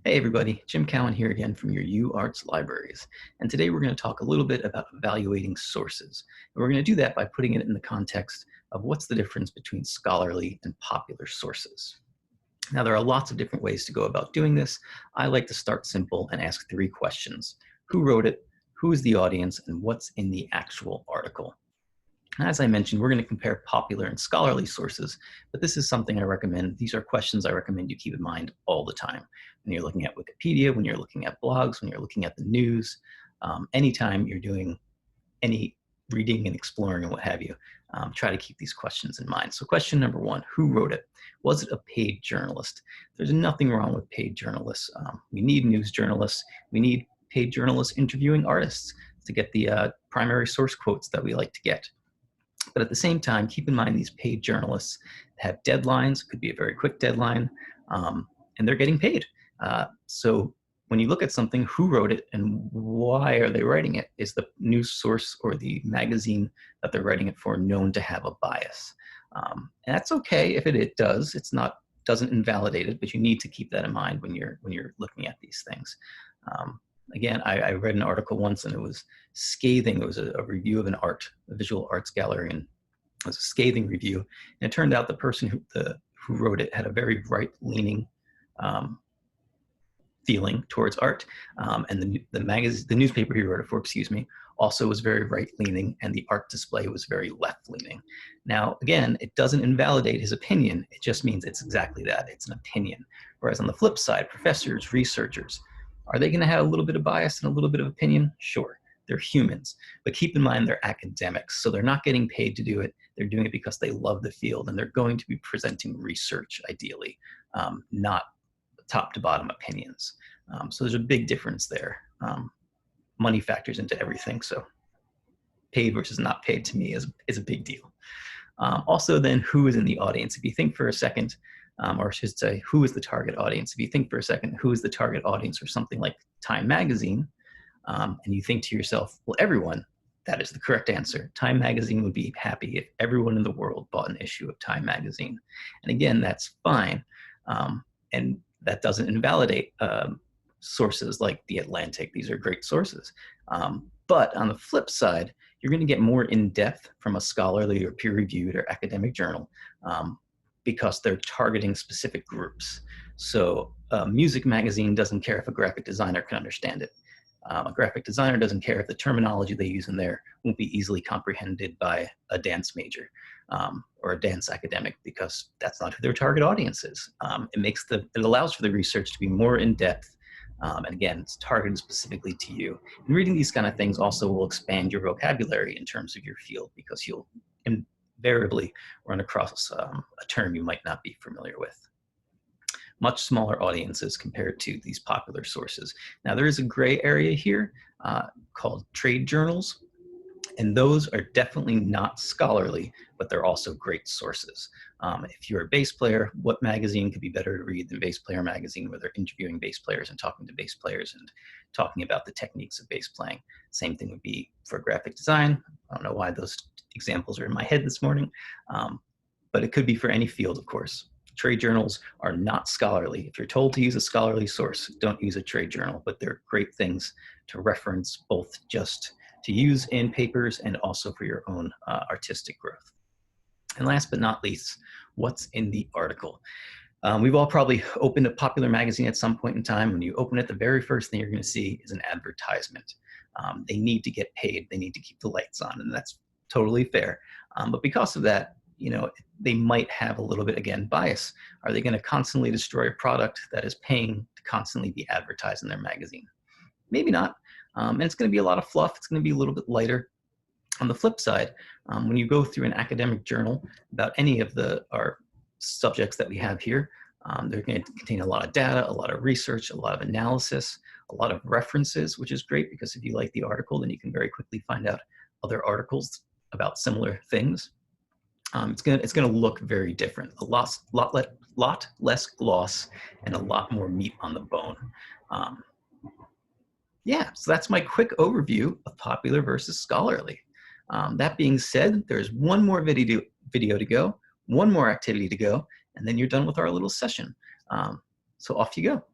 Hey everybody, Jim Cowan here again from your UArts Libraries. And today we're going to talk a little bit about evaluating sources. And we're going to do that by putting it in the context of what's the difference between scholarly and popular sources. Now there are lots of different ways to go about doing this. I like to start simple and ask three questions. Who wrote it? Who is the audience? And what's in the actual article? As I mentioned, we're going to compare popular and scholarly sources, but this is something I recommend. These are questions I recommend you keep in mind all the time. When you're looking at Wikipedia, when you're looking at blogs, when you're looking at the news, anytime you're doing any reading and exploring and what have you, try to keep these questions in mind. So question number one, who wrote it? Was it a paid journalist? There's nothing wrong with paid journalists. We need news journalists. We need paid journalists interviewing artists to get the primary source quotes that we like to get. But at the same time, keep in mind these paid journalists have deadlines, could be a very quick deadline, and they're getting paid. So when you look at something, who wrote it and why are they writing it? Is the news source or the magazine that they're writing it for known to have a bias? And that's okay if it does. It's not doesn't invalidate it, but you need to keep that in mind when you're looking at these things. Again, I read an article once and it was scathing. It was a review of a visual arts gallery, and it was a scathing review. And it turned out the person who wrote it had a very right-leaning feeling towards art, and the newspaper he wrote it for, excuse me, also was very right-leaning, and the art display was very left-leaning. Now, again, it doesn't invalidate his opinion. It just means it's exactly that. It's an opinion. Whereas on the flip side, professors, researchers, are they going to have a little bit of bias and a little bit of opinion? Sure. They're humans. But keep in mind they're academics, so they're not getting paid to do it. They're doing it because they love the field, and they're going to be presenting research, ideally, not top to bottom opinions. So there's a big difference there. Money factors into everything, so paid versus not paid to me is a big deal. Also then, who is in the audience? If you think for a second, or I should say, who is the target audience? If you think for a second, who is the target audience for something like Time Magazine, and you think to yourself, well, everyone, that is the correct answer. Time Magazine would be happy if everyone in the world bought an issue of Time Magazine. And again, that's fine. And that doesn't invalidate sources like The Atlantic. These are great sources. But on the flip side, you're going to get more in-depth from a scholarly or peer-reviewed or academic journal because they're targeting specific groups. So a music magazine doesn't care if a graphic designer can understand it. A graphic designer doesn't care if the terminology they use in there won't be easily comprehended by a dance major or a dance academic, because that's not who their target audience is. It allows for the research to be more in-depth, and again, it's targeted specifically to you. And reading these kind of things also will expand your vocabulary in terms of your field, because you'll invariably run across a term you might not be familiar with. Much smaller audiences compared to these popular sources. Now, there is a gray area here called trade journals, and those are definitely not scholarly, but they're also great sources. If you're a bass player, what magazine could be better to read than Bass Player Magazine, where they're interviewing bass players and talking to bass players and talking about the techniques of bass playing? Same thing would be for graphic design. I don't know why those examples are in my head this morning, but it could be for any field, of course. Trade journals are not scholarly. If you're told to use a scholarly source, don't use a trade journal, but they're great things to reference, both just to use in papers and also for your own artistic growth. And last but not least, what's in the article? We've all probably opened a popular magazine at some point in time. When you open it, the very first thing you're going to see is an advertisement. They need to get paid. They need to keep the lights on, and that's totally fair. But because of that, they might have a little bit, again, bias. Are they going to constantly destroy a product that is paying to constantly be advertised in their magazine? Maybe not. And it's going to be a lot of fluff. It's going to be a little bit lighter. On the flip side, when you go through an academic journal about any of our subjects that we have here, they're going to contain a lot of data, a lot of research, a lot of analysis, a lot of references, which is great, because if you like the article, then you can very quickly find out other articles about similar things. It's gonna look very different. A lot less gloss and a lot more meat on the bone. Yeah, so that's my quick overview of popular versus scholarly. That being said, there's one more video to go, one more activity to go, and then you're done with our little session. So off you go.